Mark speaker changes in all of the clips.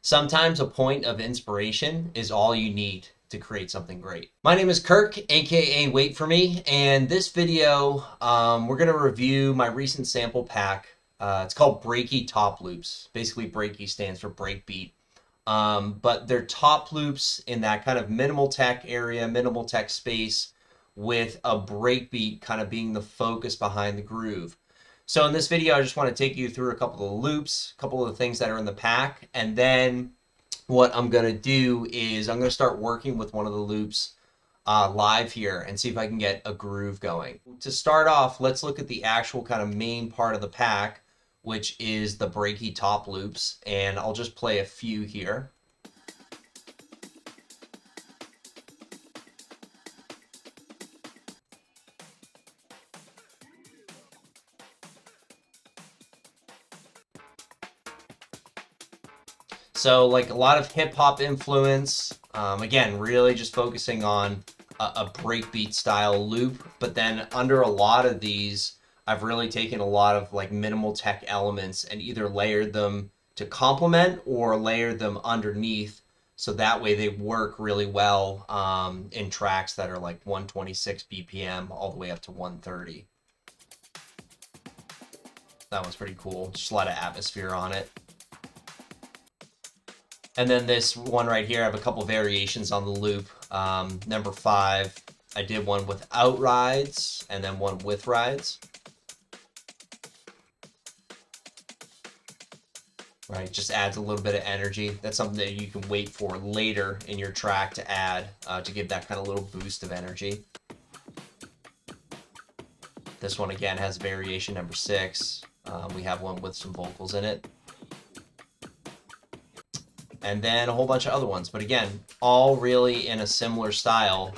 Speaker 1: Sometimes a point of inspiration is all you need to create something great. My name is Kirk, aka Wait For Me, and this video we're going to review my recent sample pack. It's called Breaky Top Loops. Basically, Breaky stands for breakbeat. But they're top loops in that kind of minimal tech area, minimal tech space, with a breakbeat kind of being the focus behind the groove. So in this video, I just want to take you through a couple of the loops, a couple of the things that are in the pack, and then what I'm going to do is I'm going to start working with one of the loops live here and see if I can get a groove going. To start off, let's look at the actual kind of main part of the pack, which is the breaky top loops, and I'll just play a few here. So like a lot of hip hop influence, again, really just focusing on a breakbeat style loop, but then under a lot of these, I've really taken a lot of like minimal tech elements and either layered them to complement or layered them underneath, so that way they work really well in tracks that are like 126 BPM all the way up to 130. That one's pretty cool, just a lot of atmosphere on it. And then this one right here, I have a couple variations on the loop. Number 5, I did one without rides and then one with rides. Right, just adds a little bit of energy. That's something that you can wait for later in your track to add to give that kind of little boost of energy. This one again has variation number 6. We have one with some vocals in it. And then a whole bunch of other ones. But again, all really in a similar style,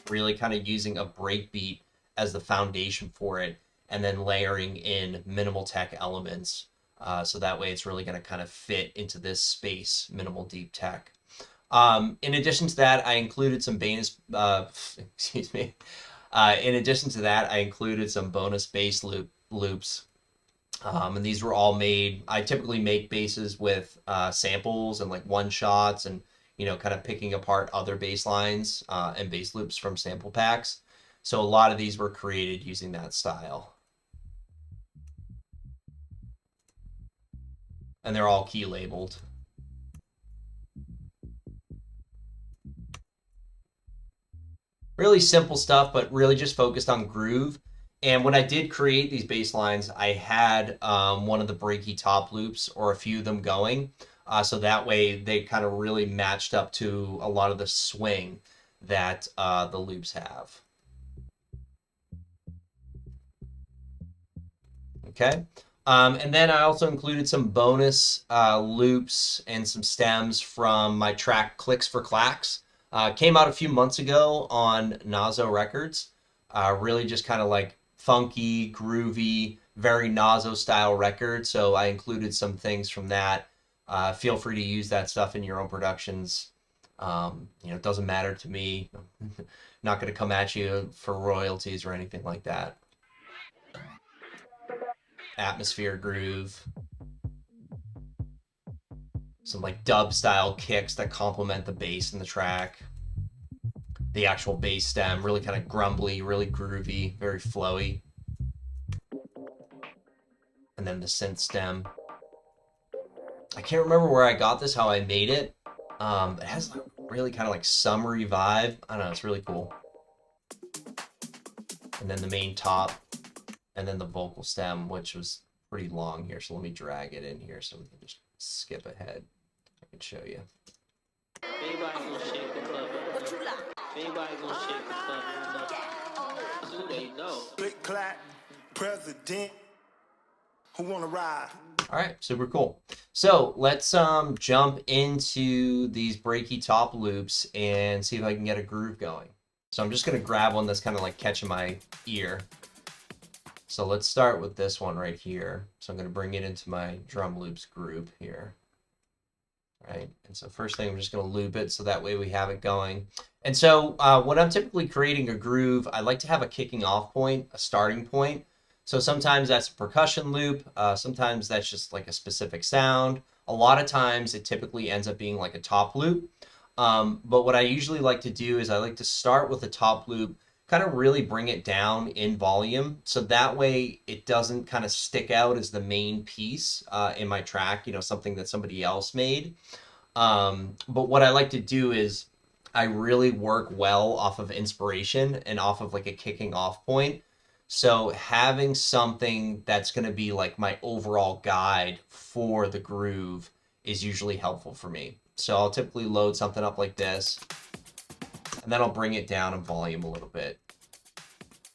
Speaker 1: really kind of using a breakbeat as the foundation for it, and then layering in minimal tech elements. So that way it's really going to kind of fit into this space, minimal deep tech. In addition to that, I included some bonus, excuse me. In addition to that, I included some bonus bass loops. And these were all made, I typically make basses with samples and like one shots and, you know, kind of picking apart other bass lines and bass loops from sample packs. So a lot of these were created using that style. And they're all key labeled. Really simple stuff, but really just focused on groove. And when I did create these bass lines, I had one of the breaky top loops or a few of them going. So that way they kind of really matched up to a lot of the swing that the loops have. Okay. And then I also included some bonus loops and some stems from my track Clicks for Clacks. Came out a few months ago on Nozzo Records. Really just kind of like funky, groovy, very Nozzo style record. So I included some things from that. Feel free to use that stuff in your own productions. You know, it doesn't matter to me. Not going to come at you for royalties or anything like that. Atmosphere groove. Some like dub style kicks that complement the bass in the track. The actual bass stem, really kind of grumbly, really groovy, very flowy. And then the synth stem. I can't remember where I got this, how I made it. It has like really kind of like summery vibe. I don't know, it's really cool. And then the main top, and then the vocal stem, which was pretty long here. So let me drag it in here so we can just skip ahead. I can show you.
Speaker 2: Anybody gonna shake the club up? Anybody gonna shake the club up? That's who they know.
Speaker 3: Click clack, president. Who wanna ride?
Speaker 1: All right, super cool. So let's jump into these breaky top loops and see if I can get a groove going. So I'm just gonna grab one that's kind of like catching my ear. So let's start with this one right here. So I'm gonna bring it into my drum loops group here. Right, and so first thing, I'm just going to loop it so that way we have it going. And so when I'm typically creating a groove, I like to have a kicking off point, a starting point. So sometimes that's a percussion loop, sometimes that's just like a specific sound. A A lot of times it typically ends up being like a top loop. But what I usually like to do is I like to start with a top loop, kind of really bring it down in volume. So that way it doesn't kind of stick out as the main piece in my track, something that somebody else made. But what I like to do is I really work well off of inspiration and off of like a kicking off point. So having something that's going to be like my overall guide for the groove is usually helpful for me. So I'll typically load something up like this, and then I'll bring it down in volume a little bit.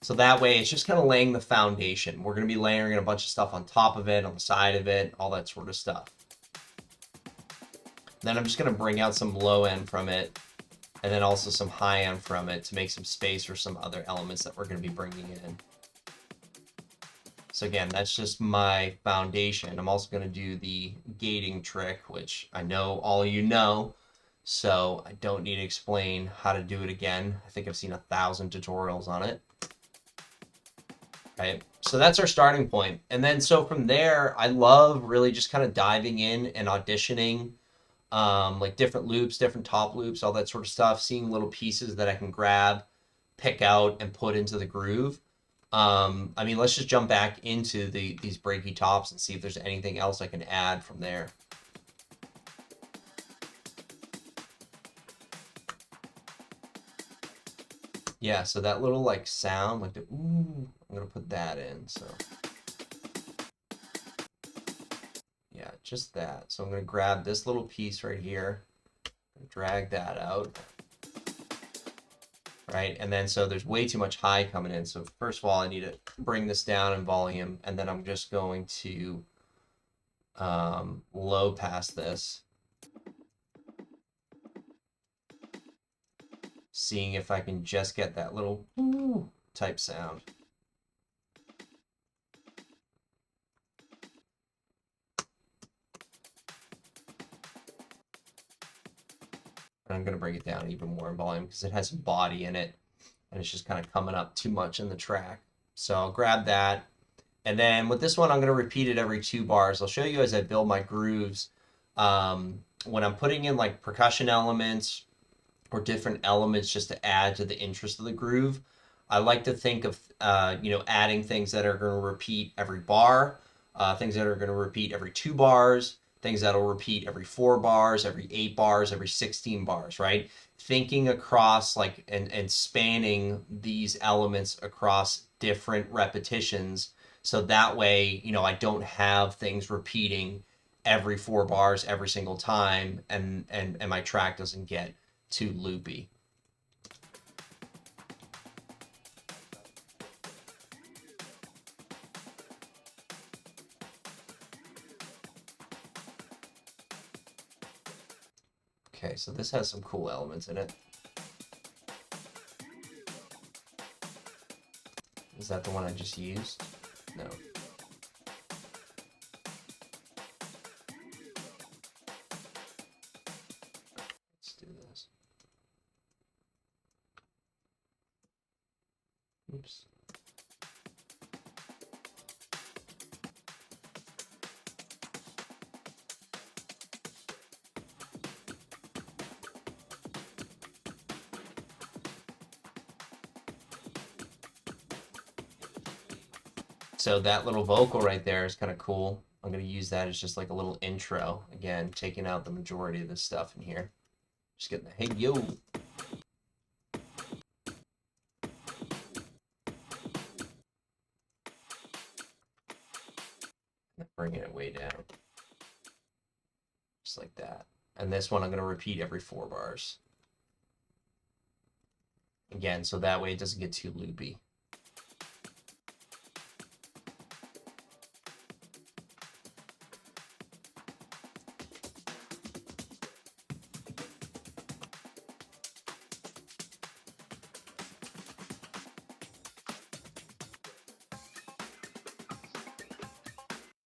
Speaker 1: So that way it's just kind of laying the foundation. We're going to be layering a bunch of stuff on top of it, on the side of it, all that sort of stuff. Then I'm just going to bring out some low end from it, and then also some high end from it to make some space for some other elements that we're going to be bringing in. So again, that's just my foundation. I'm also going to do the gating trick, which I know all of you know, so I don't need to explain how to do it again. I think I've seen 1,000 tutorials on it. Right, so that's our starting point. And then so from there, I love really just kind of diving in and auditioning like different loops, different top loops, all that sort of stuff, seeing little pieces that I can grab, pick out, and put into the groove. I mean, let's just jump back into these breaky tops and see if there's anything else I can add from there. Yeah, so that little like sound, like the ooh, I'm gonna put that in. So yeah, just that. So I'm gonna grab this little piece right here, drag that out. Right, and then so there's way too much high coming in. So first of all, I need to bring this down in volume, and then I'm just going to low pass this, seeing if I can just get that little ooh type sound. And I'm going to bring it down even more in volume because it has some body in it, and it's just kind of coming up too much in the track. So I'll grab that. And then with this one, I'm going to repeat it every 2 bars. I'll show you as I build my grooves. When I'm putting in like percussion elements or different elements just to add to the interest of the groove, I like to think of adding things that are going to repeat every bar, things that are going to repeat every 2 bars, things that'll repeat every 4 bars, every 8 bars, every 16 bars, right? Thinking across like and spanning these elements across different repetitions, so that way, I don't have things repeating every 4 bars every single time, and my track doesn't get too loopy. Okay, so this has some cool elements in it. Is that the one I just used? No. Let's do this. Oops. So that little vocal right there is kind of cool. I'm going to use that as just like a little intro. Again, taking out the majority of this stuff in here. Just getting the hey, yo. And bringing it way down. Just like that. And this one I'm going to repeat every 4 bars. Again, so that way it doesn't get too loopy.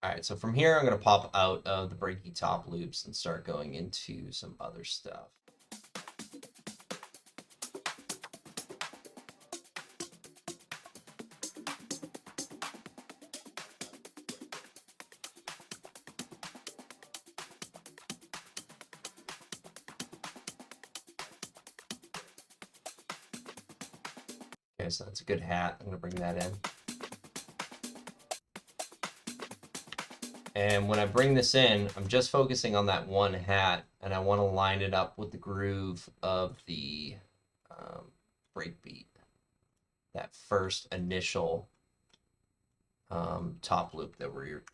Speaker 1: All right, so from here, I'm going to pop out of the Breaky Top Loops and start going into some other stuff. Okay, so that's a good hat. I'm gonna bring that in. And when I bring this in, I'm just focusing on that one hat, and I want to line it up with the groove of the breakbeat, that first initial top loop that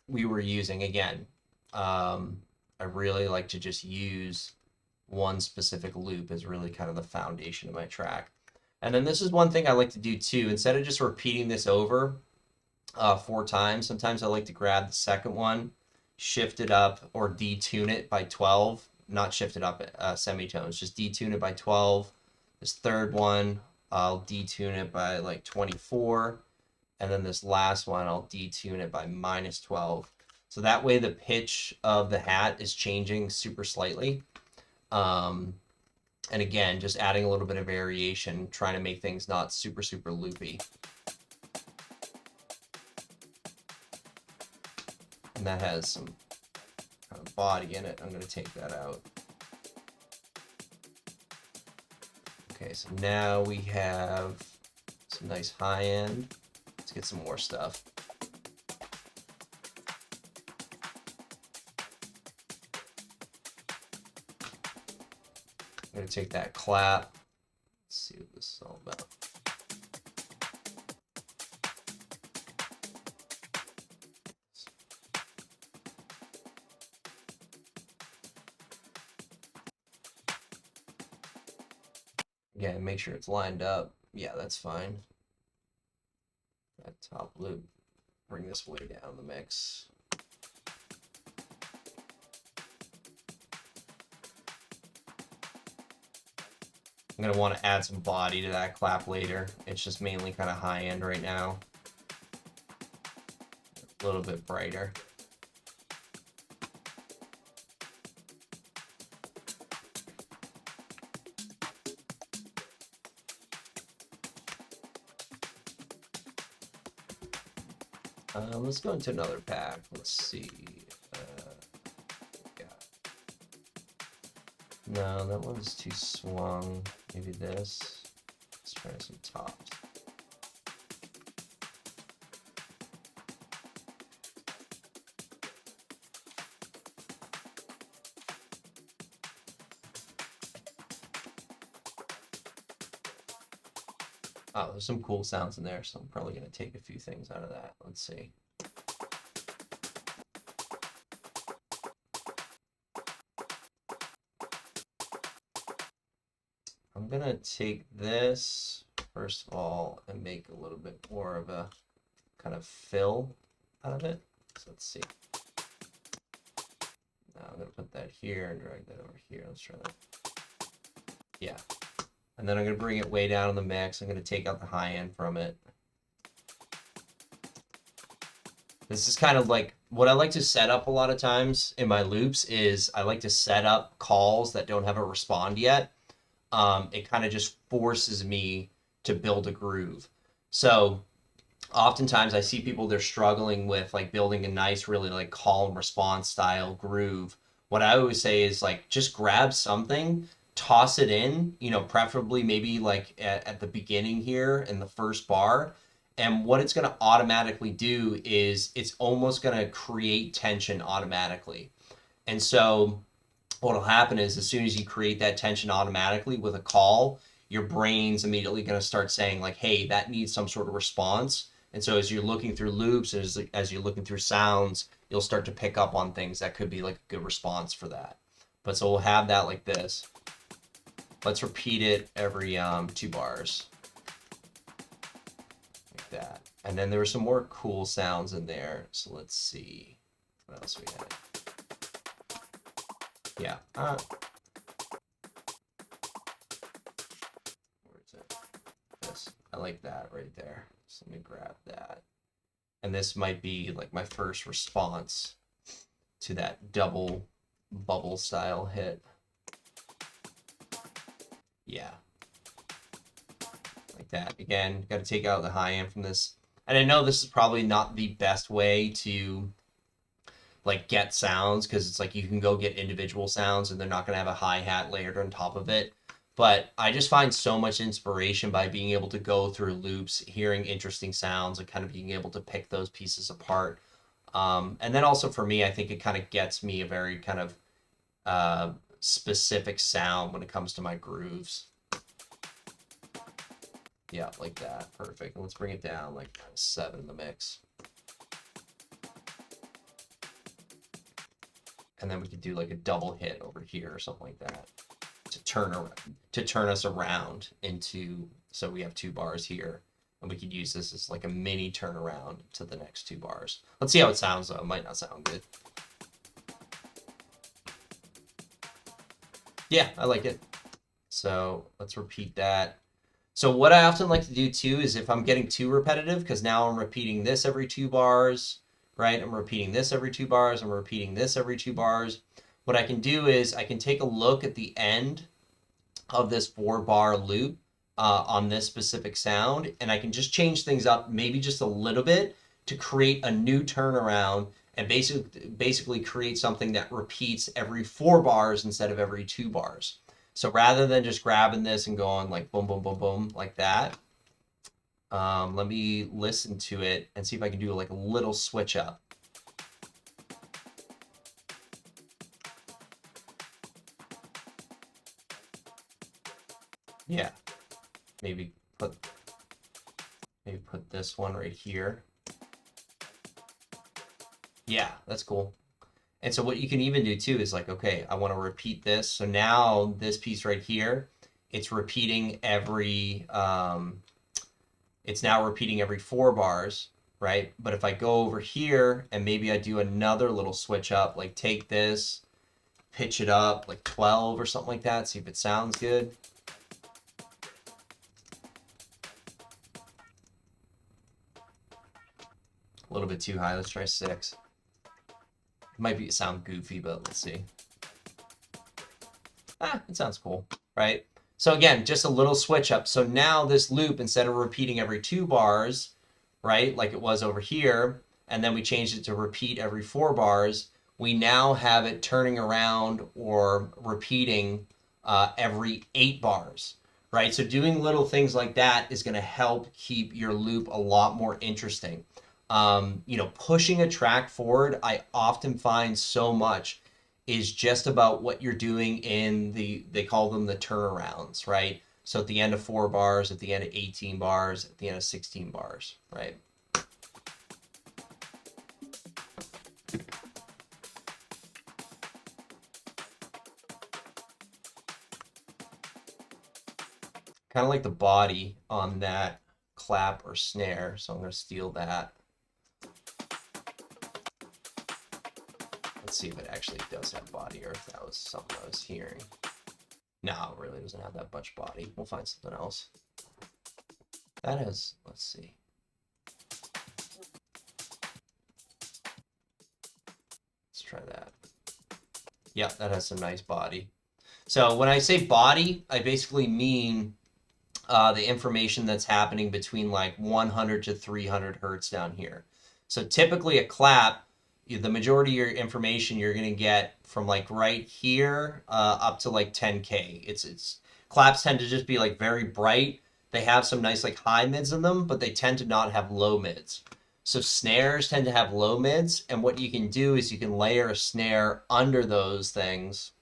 Speaker 1: we were using. Again, I really like to just use one specific loop as really kind of the foundation of my track. And then this is one thing I like to do too. Instead of just repeating this over 4 times, sometimes I like to grab the second one, shift it up, or detune it by 12. Not shift it up semitones, just detune it by 12. This third one, I'll detune it by like 24. And then this last one, I'll detune it by -12. So that way the pitch of the hat is changing super slightly. And again, just adding a little bit of variation, trying to make things not super, super loopy. And that has some kind of body in it. I'm going to take that out. Okay, so now we have some nice high end. Let's get some more stuff. I'm going to take that clap. Let's see what this is all about. Again, make sure it's lined up. Yeah, that's fine. That top loop. Bring this way down the mix. I'm going to want to add some body to that clap later. It's just mainly kind of high end right now. A little bit brighter. Let's go into another pack. Let's see. No, that one's too swung. Maybe this. Let's try some tops. Oh, there's some cool sounds in there, so I'm probably going to take a few things out of that. Let's see. I'm going to take this, first of all, and make a little bit more of a kind of fill out of it. So let's see. Now I'm going to put that here and drag that over here. Let's try that. Yeah. And then I'm going to bring it way down in the mix. I'm going to take out the high end from it. This is kind of like what I like to set up a lot of times in my loops is I like to set up calls that don't have a respond yet. It kind of just forces me to build a groove. So oftentimes I see people, they're struggling with like building a nice, really like call and response style groove. What I always say is like, just grab something, toss it in, you know, preferably maybe like at the beginning here in the first bar. And what it's going to automatically do is it's almost going to create tension automatically. And so what'll happen is as soon as you create that tension automatically with a call, your brain's immediately going to start saying like, hey, that needs some sort of response. And so as you're looking through loops, as you're looking through sounds, you'll start to pick up on things that could be like a good response for that. But so we'll have that like this. Let's repeat it every 2 bars. Like that. And then there were some more cool sounds in there. So let's see what else we had. Yeah. Where is it? This. I like that right there. So let me grab that. And this might be like my first response to that double bubble style hit. Yeah. Like that. Again, got to take out the high end from this. And I know this is probably not the best way to like get sounds because it's like you can go get individual sounds and they're not going to have a hi-hat layered on top of it. But I just find so much inspiration by being able to go through loops, hearing interesting sounds, and kind of being able to pick those pieces apart. And then also for me, I think it kind of gets me a very kind of specific sound when it comes to my grooves. Yeah, like that. Perfect. And let's bring it down like 7 in the mix. And then we could do like a double hit over here or something like that to turn us around into, so we have 2 bars here, and we could use this as like a mini turnaround to the next 2 bars. Let's see how it sounds though. It might not sound good. Yeah, I like it. So let's repeat that. So what I often like to do too is if I'm getting too repetitive, because now I'm repeating this every 2 bars, right? I'm repeating this every 2 bars. I'm repeating this every 2 bars. What I can do is I can take a look at the end of this 4-bar loop on this specific sound, and I can just change things up maybe just a little bit to create a new turnaround and basically create something that repeats every 4 bars instead of every 2 bars. So rather than just grabbing this and going like boom, boom, boom, boom, like that, let me listen to it and see if I can do like a little switch up. Yeah, maybe put this one right here. Yeah, that's cool. And so what you can even do too is like, okay, I want to repeat this. So now this piece right here, it's repeating it's now repeating every 4 bars, right? But if I go over here and maybe I do another little switch up, like take this, pitch it up like 12 or something like that, see if it sounds good. A little bit too high, let's try 6. Might sound goofy, but let's see. It sounds cool, right? So again, just a little switch up. So now this loop, instead of repeating every 2 bars, right, like it was over here, and then we changed it to repeat every 4 bars, we now have it turning around or repeating every 8 bars, right? So doing little things like that is going to help keep your loop a lot more interesting. Pushing a track forward, I often find so much is just about what you're doing in they call them the turnarounds, right? So at the end of 4 bars, at the end of 18 bars, at the end of 16 bars, right? Kind of like the body on that clap or snare, so I'm going to steal that. Let's see if it actually does have body, or if that was something I was hearing. No, it really doesn't have that much body. We'll find something else. That has, let's see. Let's try that. Yeah, that has some nice body. So when I say body, I basically mean the information that's happening between like 100 to 300 hertz down here. So typically a clap, the majority of your information you're going to get from like right here up to like 10K. It's claps tend to just be like very bright. They have some nice like high mids in them, but they tend to not have low mids. So snares tend to have low mids, and what you can do is you can layer a snare under those things,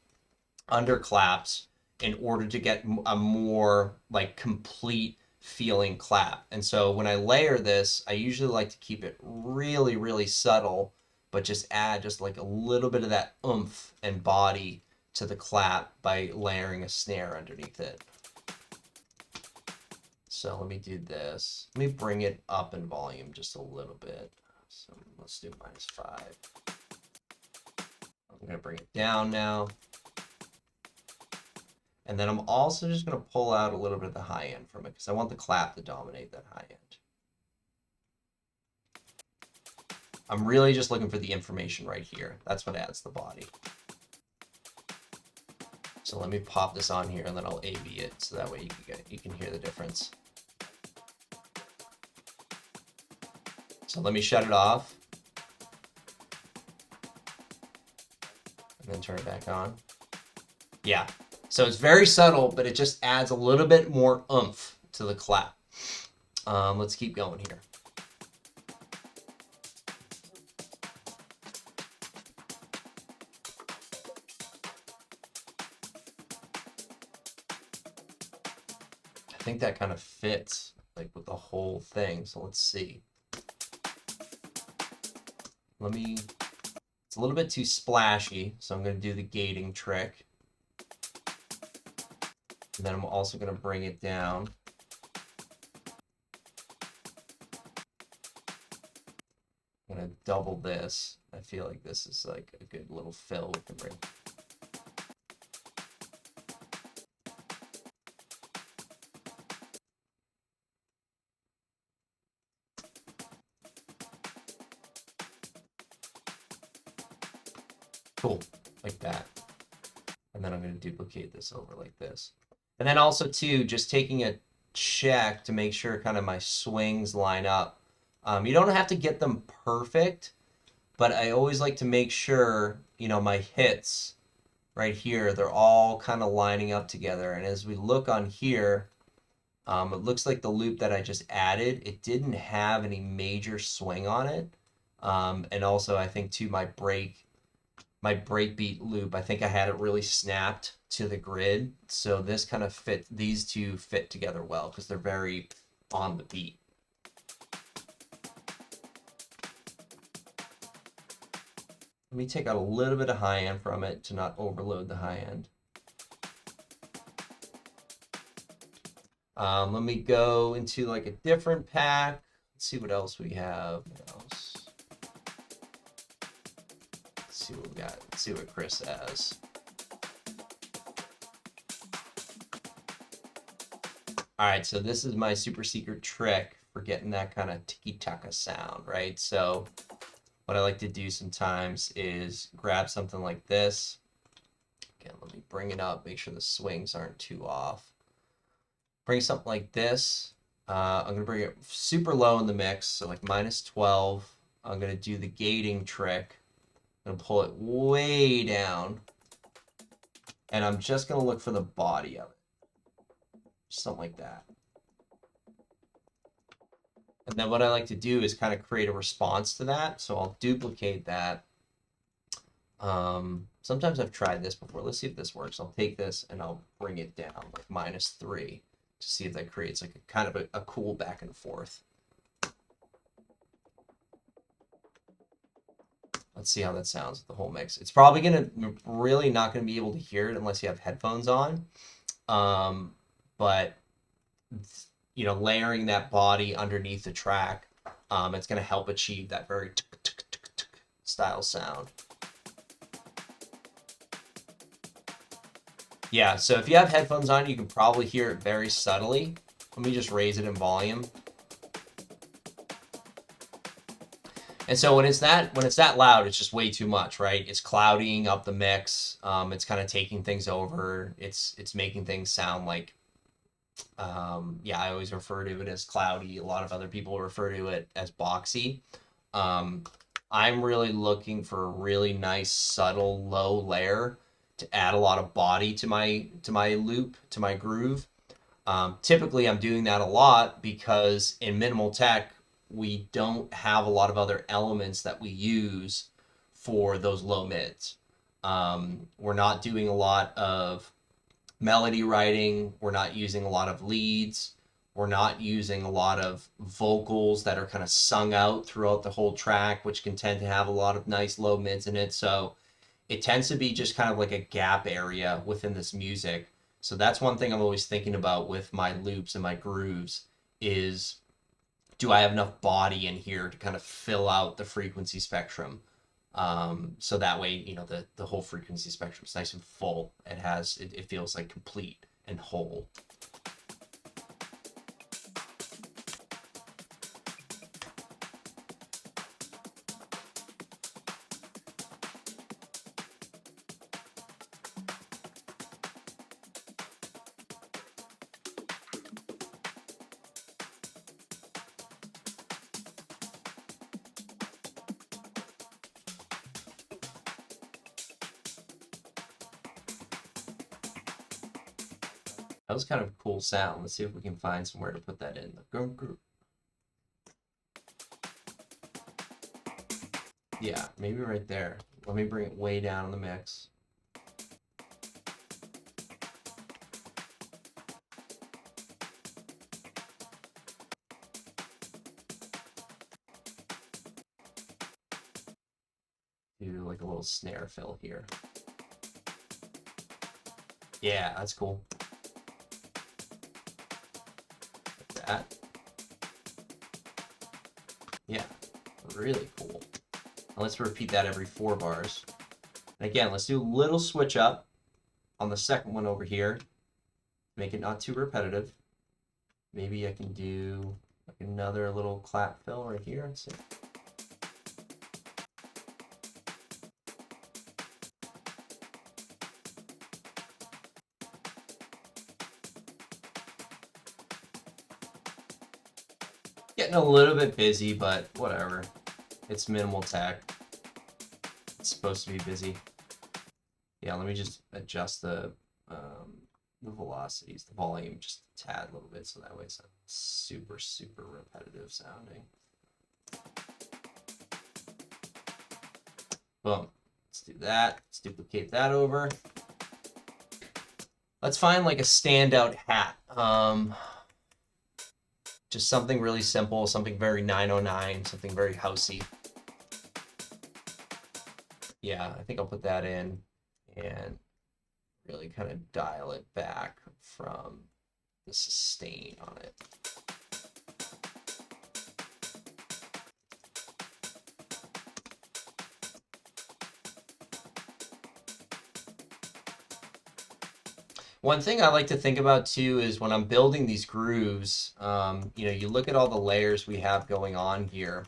Speaker 1: under claps, in order to get a more like complete feeling clap. And so when I layer this, I usually like to keep it really, really subtle, but just add just like a little bit of that oomph and body to the clap by layering a snare underneath it. So let me do this. Let me bring it up in volume just a little bit. So let's do -5. I'm going to bring it down now. And then I'm also just going to pull out a little bit of the high end from it because I want the clap to dominate that high end. I'm really just looking for the information right here. That's what adds the body. So let me pop this on here and then I'll A/B it so that way you can hear the difference. So let me shut it off. And then turn it back on. Yeah. So it's very subtle, but it just adds a little bit more oomph to the clap. Let's keep going here. I think that kind of fits like with the whole thing. So let's see. It's a little bit too splashy, so I'm going to do the gating trick. And then I'm also going to bring it down. I'm going to double this. I feel like this is like a good little fill we can bring. Cool, like that. And then I'm going to duplicate this over like this. And then also too, just taking a check to make sure kind of my swings line up. You don't have to get them perfect, but I always like to make sure, you know, my hits right here, they're all kind of lining up together. And as we look on here, it looks like the loop that I just added, it didn't have any major swing on it. And also I think too, my breakbeat loop, I think I had it really snapped to the grid. So this kind of these two fit together well because they're very on the beat. Let me take out a little bit of high end from it to not overload the high end. Let me go into like a different pack. Let's see what else we have. Let's see what we got. Let's see what Chris has. All right, so this is my super secret trick for getting that kind of tiki-taka sound, right? So what I like to do sometimes is grab something like this. Again, let me bring it up, make sure the swings aren't too off. Bring something like this. I'm going to bring it super low in the mix, so like -12. I'm going to do the gating trick. I'm going to pull it way down. And I'm just going to look for the body of it. Something like that. And then what I like to do is kind of create a response to that. So I'll duplicate that. Sometimes I've tried this before. Let's see if this works. I'll take this and I'll bring it down like -3 to see if that creates like a kind of a cool back and forth. Let's see how that sounds with the whole mix. It's probably really not gonna be able to hear it unless you have headphones on. But you know, layering that body underneath the track, it's gonna help achieve that very style sound. Yeah, so if you have headphones on, you can probably hear it very subtly. Let me just raise it in volume. And so when it's that loud, it's just way too much, right? It's clouding up the mix. It's kind of taking things over. It's making things sound like, yeah, I always refer to it as cloudy. A lot of other people refer to it as boxy. I'm really looking for a really nice, subtle, low layer to add a lot of body to my loop, to my groove. Typically, I'm doing that a lot because in minimal tech, we don't have a lot of other elements that we use for those low mids. We're not doing a lot of melody writing. We're not using a lot of leads. We're not using a lot of vocals that are kind of sung out throughout the whole track, which can tend to have a lot of nice low mids in it. So it tends to be just kind of like a gap area within this music. So that's one thing I'm always thinking about with my loops and my grooves is, do I have enough body in here to kind of fill out the frequency spectrum? So that way, you know, the whole frequency spectrum is nice and full. It feels like complete and whole. That was kind of a cool sound. Let's see if we can find somewhere to put that in. Yeah, maybe right there. Let me bring it way down in the mix. Do like a little snare fill here. Yeah, that's cool. Like that. Yeah, really cool. And let's repeat that every 4 bars. And again, let's do a little switch up on the second one over here. Make it not too repetitive. Maybe I can do like another little clap fill right here. Let's see. Getting a little bit busy, but whatever. It's minimal tech. It's supposed to be busy. Yeah, let me just adjust the velocities, the volume just a tad a little bit, so that way it's not super, super repetitive sounding. Boom. Let's do that. Let's duplicate that over. Let's find like a standout hat. Just something really simple, something very 909, something very housey. Yeah, I think I'll put that in and really kind of dial it back from the sustain on it. One thing I like to think about too is when I'm building these grooves, you look at all the layers we have going on here.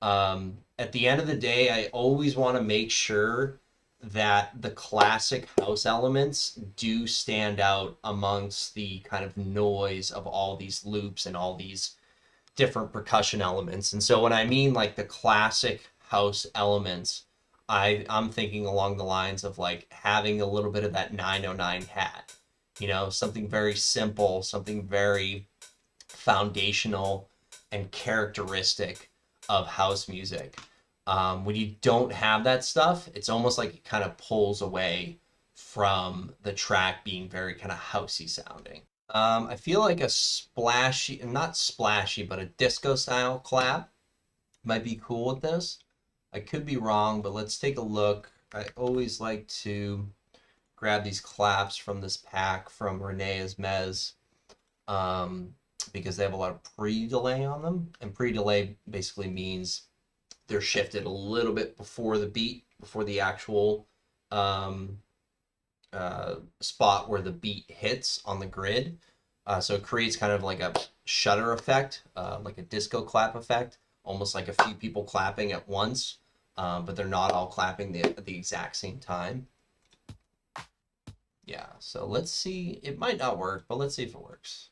Speaker 1: At the end of the day, I always want to make sure that the classic house elements do stand out amongst the kind of noise of all these loops and all these different percussion elements. And so when I mean like the classic house elements, I'm thinking along the lines of like having a little bit of that 909 hat, something very simple, something very foundational and characteristic of house music. When you don't have that stuff, it's almost like it kind of pulls away from the track being very kind of housey sounding. I feel like a splashy, not splashy, but a disco style clap might be cool with this. I could be wrong, but let's take a look. I always like to grab these claps from this pack from Rene Esmez, because they have a lot of pre-delay on them. And pre-delay basically means they're shifted a little bit before the beat, before the actual spot where the beat hits on the grid. So it creates kind of like a shutter effect, like a disco clap effect, almost like a few people clapping at once, but they're not all clapping at the exact same time. Yeah, so let's see. It might not work, but let's see if it works.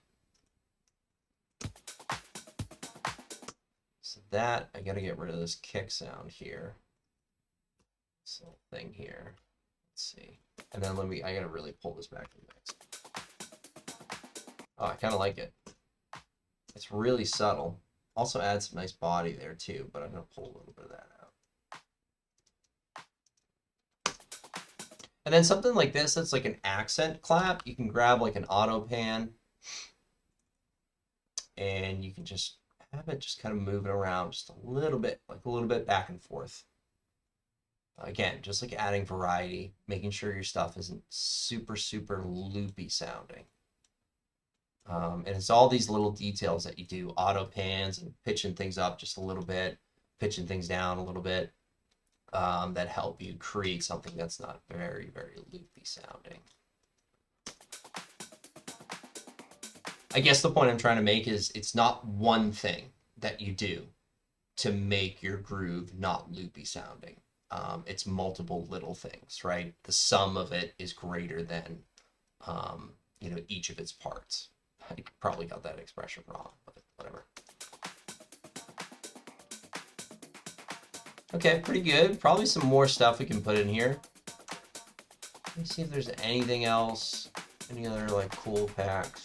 Speaker 1: So that, I gotta get rid of this kick sound here. This little thing here. Let's see. And then I gotta really pull this back to the mix. Oh, I kind of like it. It's really subtle. Also adds some nice body there too, but I'm gonna pull a little bit of that out. And then something like this that's like an accent clap, you can grab like an auto pan and you can just have it just kind of moving around just a little bit, like a little bit back and forth. Again, just like adding variety, making sure your stuff isn't super, super loopy sounding. And it's all these little details that you do, auto pans and pitching things up just a little bit, pitching things down a little bit, that help you create something that's not very, very loopy sounding. I guess the point I'm trying to make is it's not one thing that you do to make your groove not loopy sounding. It's multiple little things, right? The sum of it is greater than, each of its parts. I probably got that expression wrong, but whatever. Okay, pretty good. Probably some more stuff we can put in here. Let me see if there's anything else Any other like cool packs?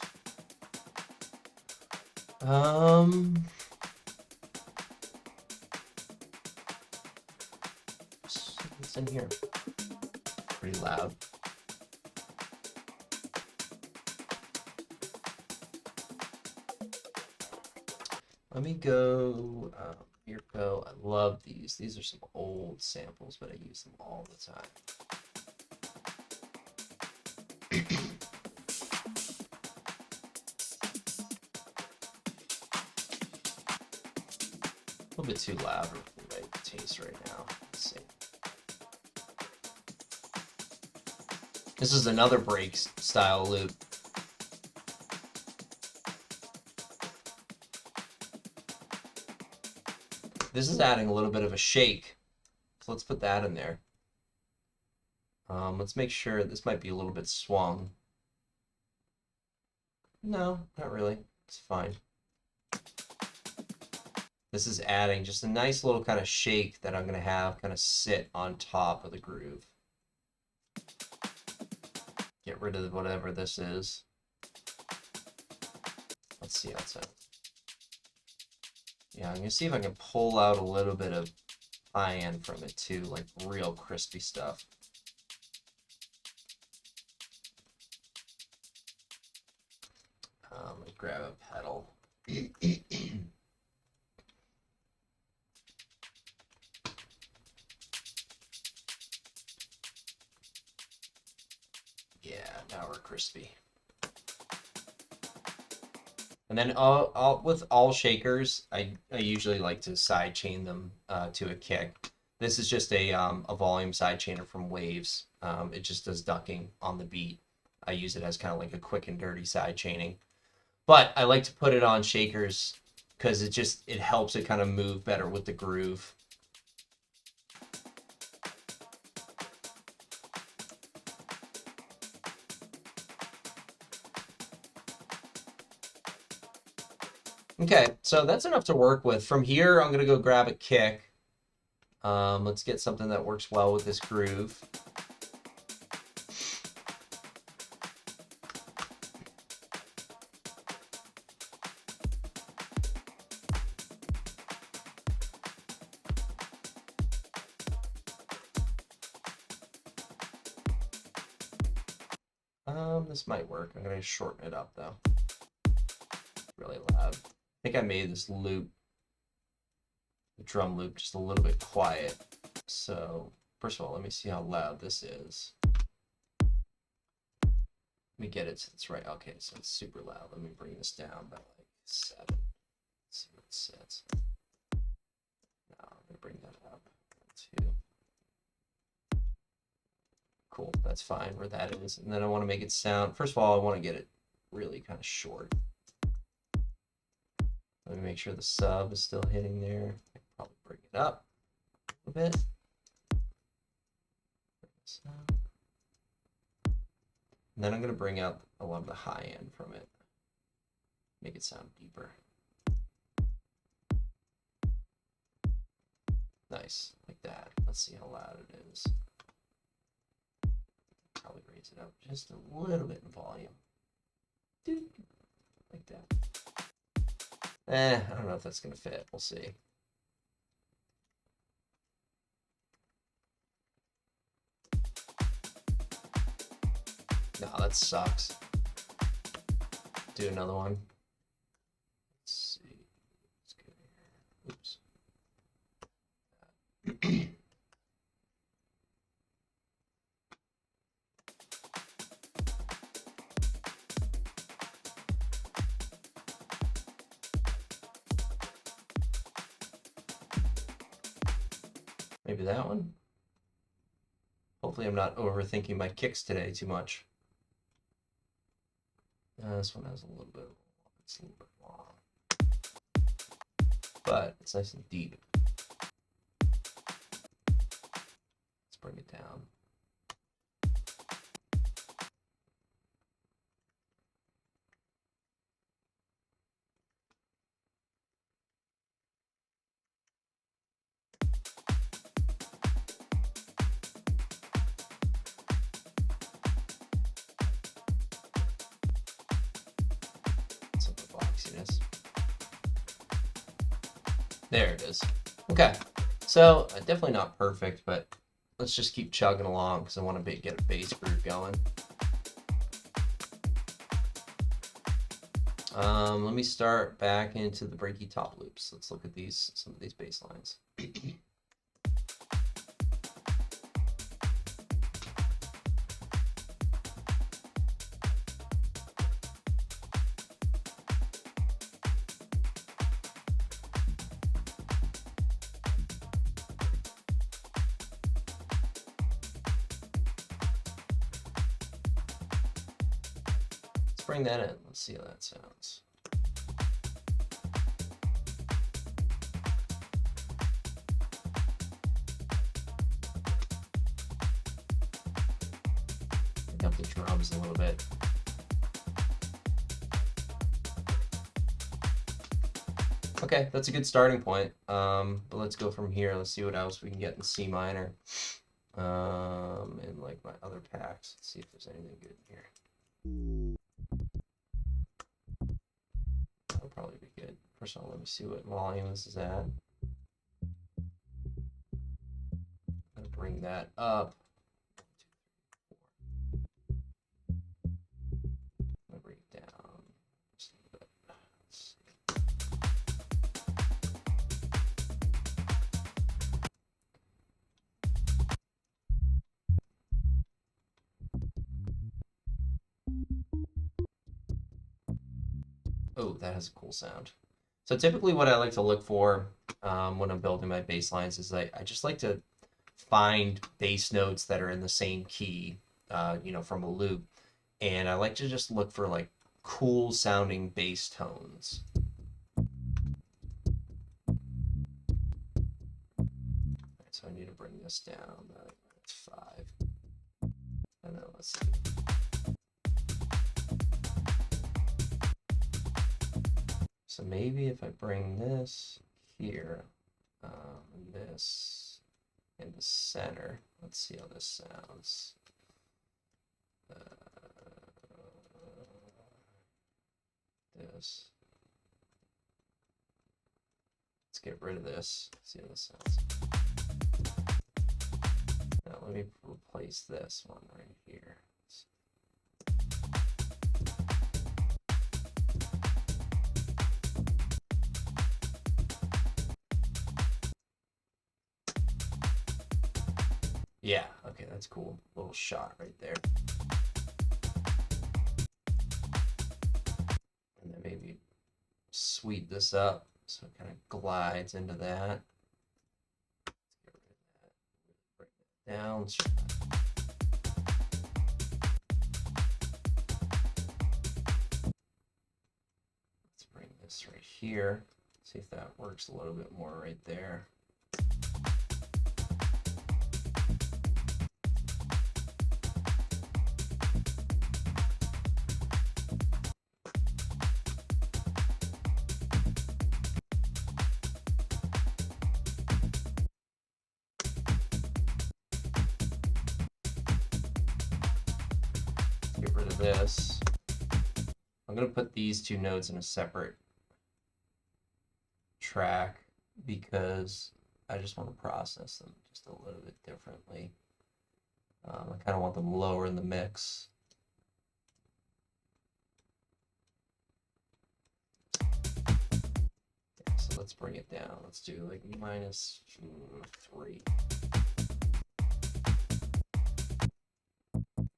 Speaker 1: What's in here? Pretty loud. Let me go. Here go. I love these. These are some old samples, but I use them all the time. A little bit too loud for my taste right now. Let's see. This is another break style loop. This is adding a little bit of a shake. So let's put that in there. Let's make sure this might be a little bit swung. No, not really. It's fine. This is adding just a nice little kind of shake that I'm going to have kind of sit on top of the groove. Get rid of whatever this is. Let's see how it sounds. Yeah, I'm going to see if I can pull out a little bit of high end from it too, like real crispy stuff. Let me grab a pedal. Yeah, now we're crispy. And then with all shakers, I usually like to side chain them to a kick. This is just a volume side chainer from Waves. It just does ducking on the beat. I use it as kind of like a quick and dirty side chaining. But I like to put it on shakers because it helps it kind of move better with the groove. Okay, so that's enough to work with. From here, I'm going to go grab a kick. Let's get something that works well with this groove. This might work. I'm going to shorten it up, though. Really loud. I think I made this loop, the drum loop, just a little bit quiet. So, first of all, let me see how loud this is. Let me get it so it's right. Okay, so it's super loud. Let me bring this down by like 7. Let's see what it says. Now, I'm going to bring that up. 2. Cool, that's fine where that is. And then I want to make it sound, first of all, I want to get it really kind of short. Let me make sure the sub is still hitting there. I can probably bring it up a bit. And then I'm going to bring out a lot of the high end from it. Make it sound deeper. Nice, like that. Let's see how loud it is. Probably raise it up just a little bit in volume. Like that. I don't know if that's going to fit. We'll see. No, that sucks. Do another one. Let's see. Let's go here. Oops. Maybe that one? Hopefully I'm not overthinking my kicks today too much. This one has a little bit long. But it's nice and deep. Let's bring it down. There it is. Okay, so definitely not perfect, but let's just keep chugging along because I want to get a bass groove going. Let me start back into the Breaky Top Loops. Let's look at some of these bass lines. Let's bring that in. Let's see how that sounds. Pick up the drums a little bit. Okay, that's a good starting point. But let's go from here. Let's see what else we can get in C minor. And like my other packs. Let's see if there's anything good in here. That'll probably be good. First of all, let me see what volume this is at. I'm gonna bring that up. I'm gonna bring it down just a little bit. Let's see. Oh, that has a cool sound. So typically what I like to look for when I'm building my bass lines is I just like to find bass notes that are in the same key, you know, from a loop. And I like to just look for like cool sounding bass tones. Right, so I need to bring this down. It's 5. And then let's see. So maybe if I bring this here, and this in the center, let's see how this sounds. This. Let's get rid of this. See how this sounds. Now let me replace this one right here. Yeah, okay, that's cool. Little shot right there. And then maybe sweep this up so it kind of glides into that. Let's get rid of that. Bring it down. Let's bring this right here. See if that works a little bit more right there. Get rid of this. I'm going to put these two notes in a separate track because I just want to process them just a little bit differently. I kind of want them lower in the mix. Yeah, so let's bring it down. Let's do like -3.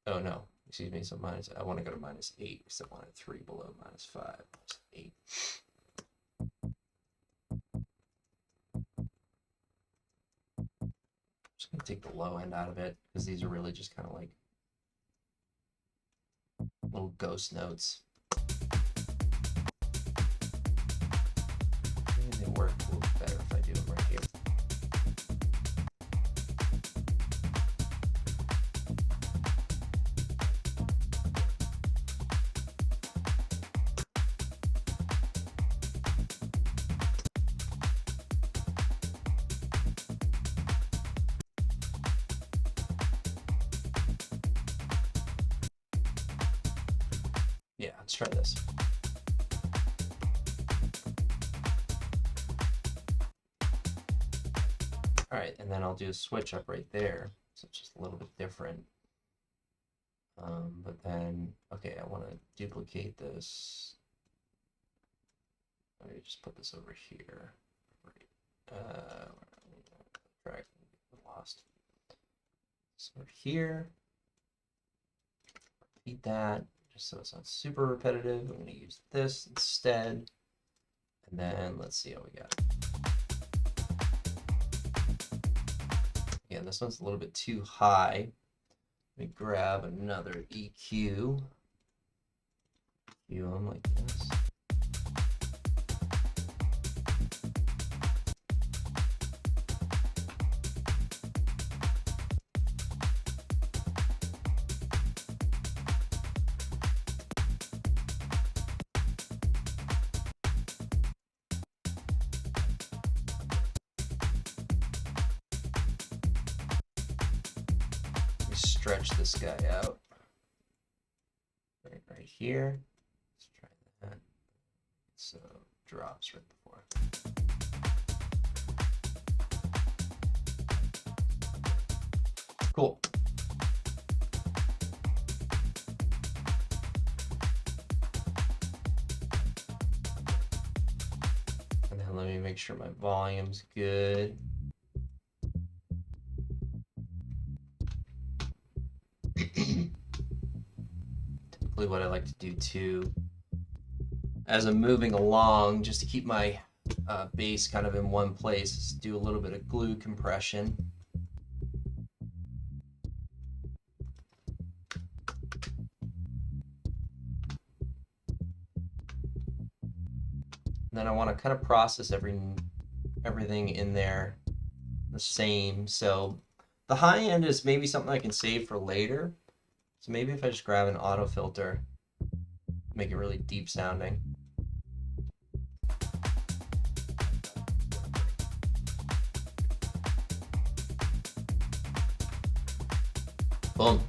Speaker 1: Oh no. Excuse me, so I want to go to -8 because I wanted 3 below -5, -8. Just going to take the low end out of it because these are really just kind of like little ghost notes. Maybe they work a little better if I do them right here. Yeah, let's try this. All right, and then I'll do a switch up right there. So it's just a little bit different. But then, okay, I want to duplicate this. Let me just put this over here. Drag, lost. So over here. Repeat that, just so it's not super repetitive. I'm going to use this instead. And then let's see how we got. Yeah, this one's a little bit too high. Let me grab another EQ. EQ them like this. Stretch this guy out right here. Let's try that. So drops right before. Cool. And then let me make sure my volume's good. Typically what I like to do too, as I'm moving along, just to keep my bass kind of in one place, is do a little bit of glue compression. And then I want to kind of process everything in there the same. So the high end is maybe something I can save for later. So maybe if I just grab an auto filter, make it really deep sounding. Boom.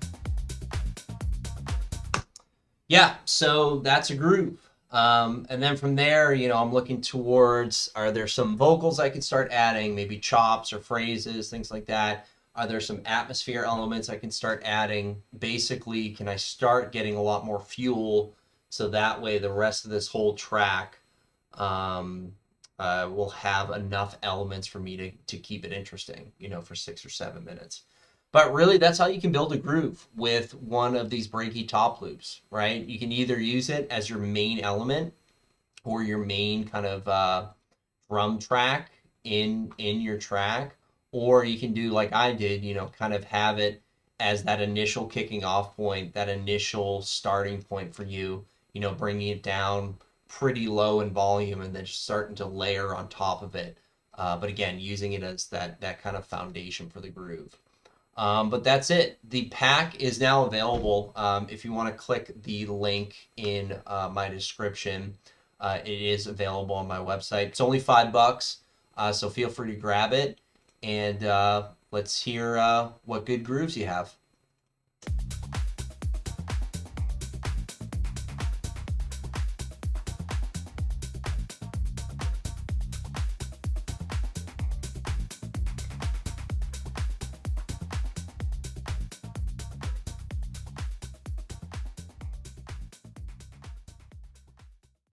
Speaker 1: Yeah, so that's a groove. And then from there, you know, I'm looking towards, are there some vocals I can start adding, maybe chops or phrases, things like that? Are there some atmosphere elements I can start adding? Basically, can I start getting a lot more fuel so that way the rest of this whole track will have enough elements for me to keep it interesting, you know, for 6 or 7 minutes. But really, that's how you can build a groove with one of these breaky top loops, right? You can either use it as your main element or your main kind of drum track in your track, or you can do like I did, you know, kind of have it as that initial kicking off point, that initial starting point for you, you know, bringing it down pretty low in volume and then just starting to layer on top of it. But again, using it as that kind of foundation for the groove. But that's it. The pack is now available. If you want to click the link in my description, it is available on my website. It's only $5, so feel free to grab it. And let's hear what good grooves you have.